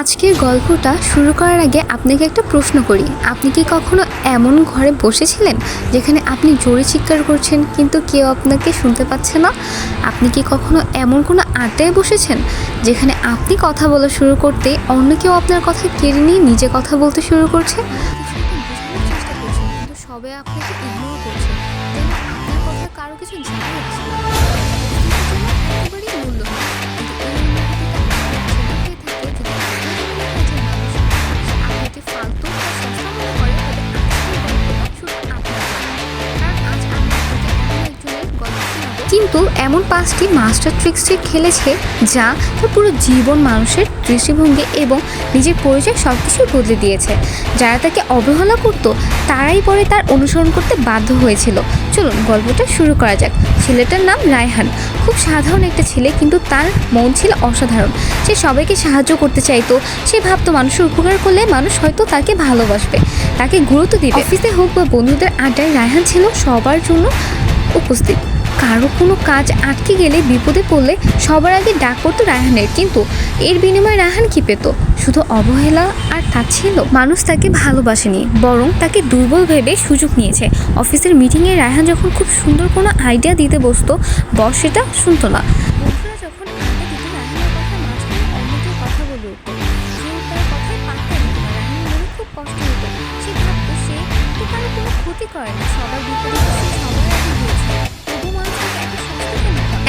আজকের গল্পটা শুরু করার আগে আপনাকে একটা প্রশ্ন করি। আপনি কি কখনো এমন ঘরে বসেছিলেন যেখানে আপনি জোরে চিৎকার করছেন কিন্তু কেউ আপনাকে শুনতে পাচ্ছে না? আপনি কি কখনো এমন কোনো আড্ডায় বসেছেন যেখানে আপনি কথা বলা শুরু করতে অন্য কেউ আপনার কথা কেড়ে নিয়ে নিজে কথা বলতে শুরু করছে? চেষ্টা করছেন কিন্তু সবাই আপনাকে ইগনোর করছে, যেন আপনার কথা কারো কিছু যায় আসে না। একেবারেই মূল্যহীন। কিন্তু এমন 5টি মাস্টার ট্রিক্স সে খেলেছে যা তার পুরো জীবন, মানুষের দৃষ্টিভঙ্গি এবং নিজের পরিচয় সব কিছুই বদলে দিয়েছে। যারা তাকে অবহেলা করতো তারাই পরে তার অনুসরণ করতে বাধ্য হয়েছিল। চলুন গল্পটা শুরু করা যাক। ছেলেটার নাম রায়হান। খুব সাধারণ একটা ছেলে, কিন্তু তার মন ছিল অসাধারণ। সে সবাইকে সাহায্য করতে চাইতো। সে ভাবতো মানুষের উপকার করলে মানুষ হয়তো তাকে ভালোবাসবে, তাকে গুরুত্ব দিবে। অফিসে হোক বা বন্ধুদের আড্ডায় রায়হান ছিল সবার জন্য উপস্থিত। কারো কোনো কাজ আটকে গেলে, বিপদে পড়লে সবার আগে ডাক পড়তো রায়হানের। কিন্তু এর বিনিময়ে রায়হান কি পেত? শুধু অবহেলা আর তাচ্ছিল্য। মানুষ তাকে ভালোবাসেনি, বরং তাকে দুর্বল ভেবে সুযোগ নিয়েছে। অফিসের মিটিংয়ে রায়হান যখন খুব সুন্দর কোনো আইডিয়া দিতে বসতো, বস সেটা শুনতো না। বন্ধুরা যখন আড্ডা দিত, রায়হানের কথা মাঝখানে অন্য কেউ কথা বলে উঠত। কেউ তার কথায় পাত্তা দিত না। রায়হানের মনে খুব কষ্ট হতো। সে ভাবতো সে তো কারো কোনো ক্ষতি করে না, সবার বিপদে সে সবার আগে গিয়েছে।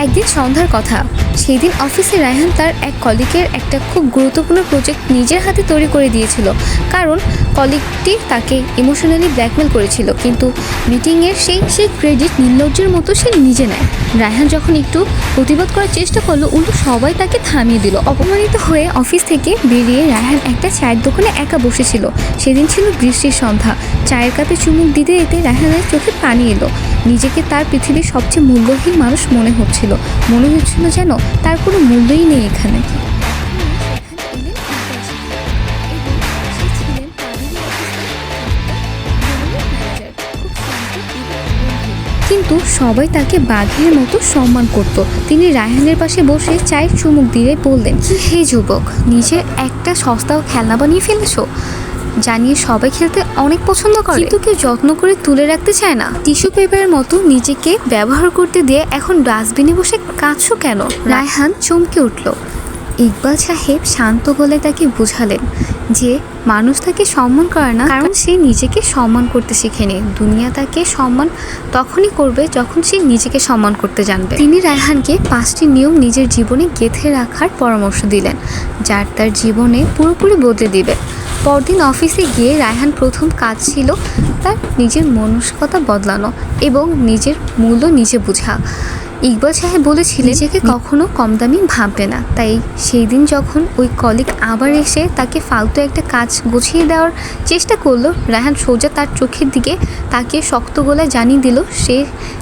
একদিন সন্ধ্যার কথা। সেই দিন অফিসে রায়হান তার এক কলিগের একটা খুব গুরুত্বপূর্ণ প্রজেক্ট নিজের হাতে তৈরি করে দিয়েছিল, কারণ কলিগটি তাকে ইমোশনালি ব্ল্যাকমেল করেছিল। কিন্তু মিটিংয়ের সেই ক্রেডিট নির্লজ্জের মতো সে নিজে নেয়। রায়হান যখন একটু প্রতিবাদ করার চেষ্টা করলো, উল্টো সবাই তাকে থামিয়ে দিল। অপমানিত হয়ে অফিস থেকে বেরিয়ে রায়হান একটা চায়ের দোকানে একা বসেছিল। সেদিন ছিল বৃষ্টির সন্ধ্যা। চায়ের কাপে চুমুক দিতে দিতে রায়হানের চোখে পানি এলো। নিজেকে তার পৃথিবীর সবচেয়ে মূল্যহীন মানুষ মনে হচ্ছিল যেন তার কোনো মূল্যই নেই এখানে। কিন্তু সবাই তাকে বাঘের মতো সম্মান করত। তিনি রায়হানের পাশে বসে চায়ের চুমুক দিয়ে বললেন, হে যুবক, নিজের একটা সস্তাও খেলনা বানিয়ে ফেলেছো, জানিয়ে সবাই খেলতে অনেক পছন্দ করে, কিন্তু কেউ যত্ন করে তুলে রাখতে চায় না। টিস্যু পেপারের মতো নিজেকে ব্যবহার করতে দিয়ে এখন ডাস্টবিনে বসে কাঁদছো কেন? রায়হান চমকে উঠল। ইকবাল সাহেব শান্ত গলায় তাকে বোঝালেন যে মানুষ তাকে সম্মান করে না কারণ সে নিজেকে সম্মান করতে শিখেনি। দুনিয়া তাকে সম্মান তখনই করবে যখন সে নিজেকে সম্মান করতে জানবে। তিনি রায়হানকে 5টি নিয়ম নিজের জীবনে গেঁথে রাখার পরামর্শ দিলেন, যার তার জীবনে পুরোপুরি বদলে দিবে। পরদিন অফিসে গিয়ে রায়হান প্রথম কাজ ছিল তার নিজের মানসিকতা বদলানো এবং নিজের মূল্য নিজে বোঝা। ইকবাল সাহেব বলেছিলেন নিজেকে কখনো কম দামি ভাববে না। তাই সেই দিন যখন ওই কলিগ আবার এসে তাকে ফালতু একটা কাজ গুছিয়ে দেওয়ার চেষ্টা করলো, রায়হান সোজা তার চোখের দিকে তাকিয়ে শক্ত গলায় জানিয়ে দিল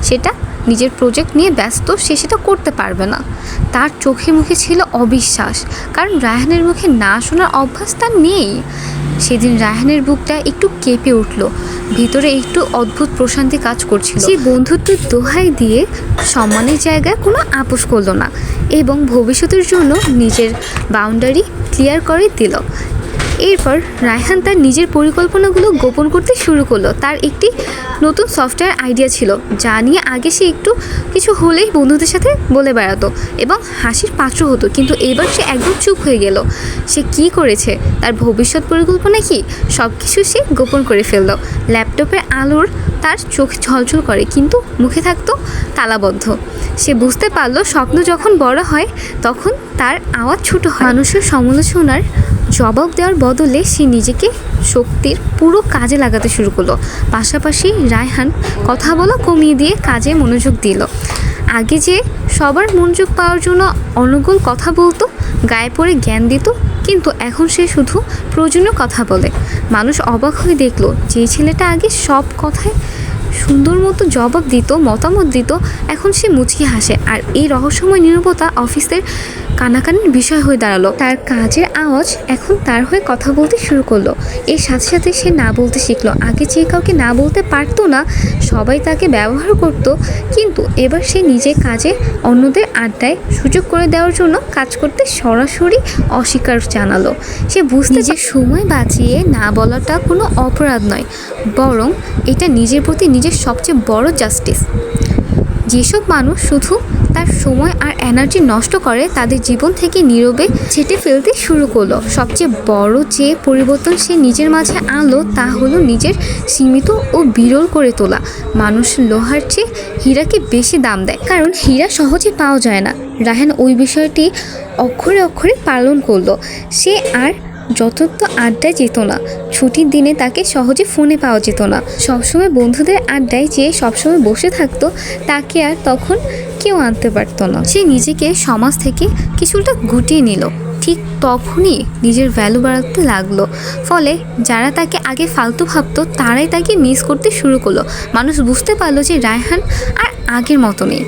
সেটা নিজের প্রজেক্ট নিয়ে ব্যস্ত, সে সেটা করতে পারবে না। তার চোখে মুখে ছিল অবিশ্বাস, কারণ রায়হানের মুখে না শোনার অভ্যাস তার নেই। সেদিন রায়হানের বুকটা একটু কেঁপে উঠল, ভিতরে একটু অদ্ভুত প্রশান্তি কাজ করছিল। সে বন্ধুত্বের দোহাই দিয়ে সম্মানের জায়গায় কোনো আপোষ করলো না এবং ভবিষ্যতের জন্য নিজের বাউন্ডারি ক্লিয়ার করে দিল। এরপর রায়হান তার নিজের পরিকল্পনাগুলো গোপন করতে শুরু করলো। তার একটি নতুন সফটওয়্যার আইডিয়া ছিল, যা নিয়ে আগে সে একটু কিছু হলেই বন্ধুদের সাথে বলে বেড়াতো এবং হাসির পাত্র হতো। কিন্তু এবার সে একদম চুপ হয়ে গেল। সে কি করেছে, তার ভবিষ্যৎ পরিকল্পনা কি, সব কিছু সে গোপন করে ফেলল। ল্যাপটপের আলোর তার চোখ ঝলঝল করে, কিন্তু মুখে থাকতো তালাবদ্ধ। সে বুঝতে পারল স্বপ্ন যখন বড় হয় তখন তার আওয়াজ ছোট হয়। মানুষের সমালোচনার জবাব দেওয়ার বদলে সে নিজেকে শক্তির পুরো কাজে লাগাতে শুরু করলো। পাশাপাশি রায়হান কথা বলা কমিয়ে দিয়ে কাজে মনোযোগ দিল। আগে যে সবার মনোযোগ পাওয়ার জন্য অনর্গল কথা বলতো, গায়ে পড়ে জ্ঞান দিত, কিন্তু এখন সে শুধু প্রয়োজনীয় কথা বলে। মানুষ অবাক হয়ে দেখলো, যে ছেলেটা আগে সব কথায় সুন্দর মতো জবাব দিত, মতামত দিত, এখন সে মুচকি হাসে। আর এই রহস্যময় নীরবতা অফিসের কানাকানির বিষয় হয়ে দাঁড়ালো। তার কাজের আওয়াজ এখন তার হয়ে কথা বলতে শুরু করলো। এর সাথে সাথে সে না বলতে শিখলো। আগে যে কাউকে না বলতে পারতো না, সবাই তাকে ব্যবহার করত, কিন্তু এবার সে নিজের কাজে অন্যদের আড্ডায় সুযোগ করে দেওয়ার জন্য কাজ করতে সরাসরি অস্বীকার জানালো। সে বুঝতে যে সময় বাঁচিয়ে না বলাটা কোনো অপরাধ নয়, বরং এটা নিজের প্রতি নিজের সবচেয়ে বড় জাস্টিস। যেসব মানুষ শুধু তার সময় আর এনার্জি নষ্ট করে, তাদের জীবন থেকে নীরবে ছেটে ফেলতে শুরু করলো। সবচেয়ে বড় যে পরিবর্তন সে নিজের মাঝে আনলো তা হলো নিজের সীমিত ও বিরল করে তোলা। মানুষ লোহার চেয়ে হীরাকে বেশি দাম দেয়, কারণ হীরা সহজে পাওয়া যায় না। রায়হান ওই বিষয়টি অক্ষরে অক্ষরে পালন করলো। সে আর যথার্থ আড্ডায় যেত না, ছুটির দিনে তাকে সহজে ফোনে পাওয়া যেত না, সবসময় বন্ধুদের আড্ডায় যে সবসময় বসে থাকতো তাকে আর তখন কেউ আনতে পারতো না। সে নিজেকে সমাজ থেকে কিছুটা গুটিয়ে নিল। ঠিক তখনই নিজের ভ্যালু বাড়াতে লাগলো। ফলে যারা তাকে আগে ফালতু ভাবতো তারাই তাকে মিস করতে শুরু করলো। মানুষ বুঝতে পারলো যে রায়হান আর আগের মতো নেই।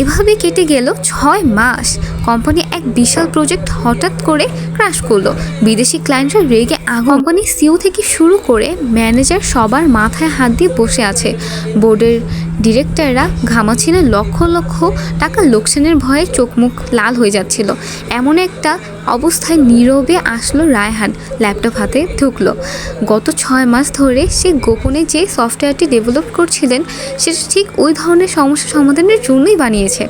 এভাবে কেটে গেল 6 মাস। কোম্পানি এক বিশাল প্রজেক্ট হঠাৎ করে ক্র্যাশ করলো। বিদেশি ক্লায়েন্টরা রেগে কোম্পানি সিও থেকে শুরু করে ম্যানেজার সবার মাথায় হাত দিয়ে বসে আছে। বোর্ডের ডিরেক্টররা ঘামাচ্ছিলেন, লক্ষ লক্ষ টাকা লোকসানের ভয়ে চোখ মুখ লাল হয়ে যাচ্ছিল। এমন একটা অবস্থায় নীরবে আসলো রায়হান, ল্যাপটপ হাতে ঢুকলো। গত 6 মাস ধরে সে গোপনে যে সফটওয়্যারটি ডেভেলপ করছিলেন সেটা ঠিক ওই ধরনের সমস্যা সমাধানের জন্যই বানিয়েছে।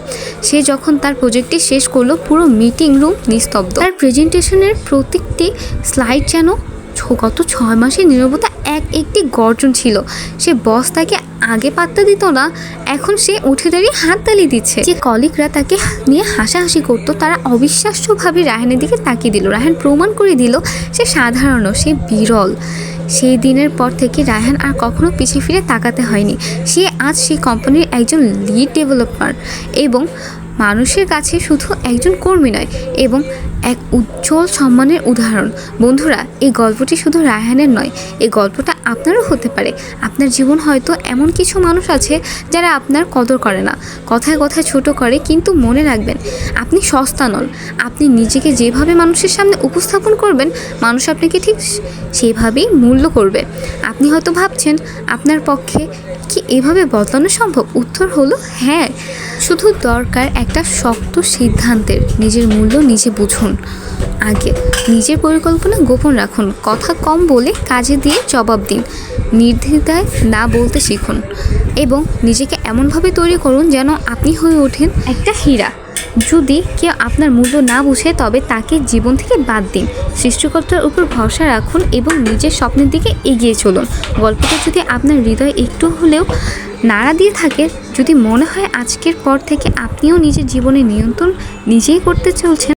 সে যখন তার প্রজেক্টটি শেষ করলো, পুরো মিটিং রুম নিস্তব্ধ। তার প্রেজেন্টেশনের প্রত্যেকটি স্লাইড যেন গত 6 মাসের নীরবতা একটি গর্জন ছিল। সে বস তাকে আগে পাত্তা দিত না, এখন সে উঠে দাঁড়িয়ে হাততালি দিচ্ছে। যে কলিগরা তাকে নিয়ে হাসাহাসি করতো তারা অবিশ্বাস্যভাবে রায়হানের দিকে তাকিয়ে দিল। রায়হান প্রমাণ করে দিল সে সাধারণ, সে বিরল। সেই দিনের পর থেকে রায়হান আর কখনো পিছিয়ে ফিরে তাকাতে হয়নি। সে আজ সেই কোম্পানির একজন লিড ডেভেলপার এবং মানুষের কাছে শুধু একজন কর্মী নয়, এবং এক উজ্জ্বল সম্মানের উদাহরণ। বন্ধুরা, এই গল্পটি শুধু রায়হানের নয়, এই গল্পটা আপনারও হতে পারে। আপনার জীবন হয়তো এমন কিছু মানুষ আছে যারা আপনার কদর করে না, কথায় কথায় ছোট করে, কিন্তু মনে রাখবেন আপনি সস্তা নন। আপনি নিজেকে যেভাবে মানুষের সামনে উপস্থাপন করবেন, মানুষ আপনাকে ঠিক সেভাবেই মূল্য করবে। আপনি হয়তো ভাবছেন আপনার পক্ষে কি এভাবে বদলানো সম্ভব? উত্তর হলো হ্যাঁ, শুধু দরকার একটা শক্ত সিদ্ধান্তের। নিজের মূল্য নিজে বুঝুন, আগে নিজের পরিকল্পনা গোপন রাখুন, কথা কম বলে কাজে দিয়ে জবাব দিন, নির্দ্বিধায় না বলতে শিখুন, এবং নিজেকে এমনভাবে তৈরি করুন যেন আপনি হয়ে ওঠেন একটা হীরা। যদি কেউ আপনার মূল্য না বুঝে, তবে তাকে জীবন থেকে বাদ দিন। সৃষ্টিকর্তার উপর ভরসা রাখুন এবং নিজের স্বপ্নের দিকে এগিয়ে চলুন। গল্পটা যদি আপনার হৃদয়ে একটু হলেও নাড়া দিয়ে থাকে, যদি মনে হয় আজকের পর থেকে আপনিও নিজের জীবনের নিয়ন্ত্রণ নিজেই করতে চলছেন,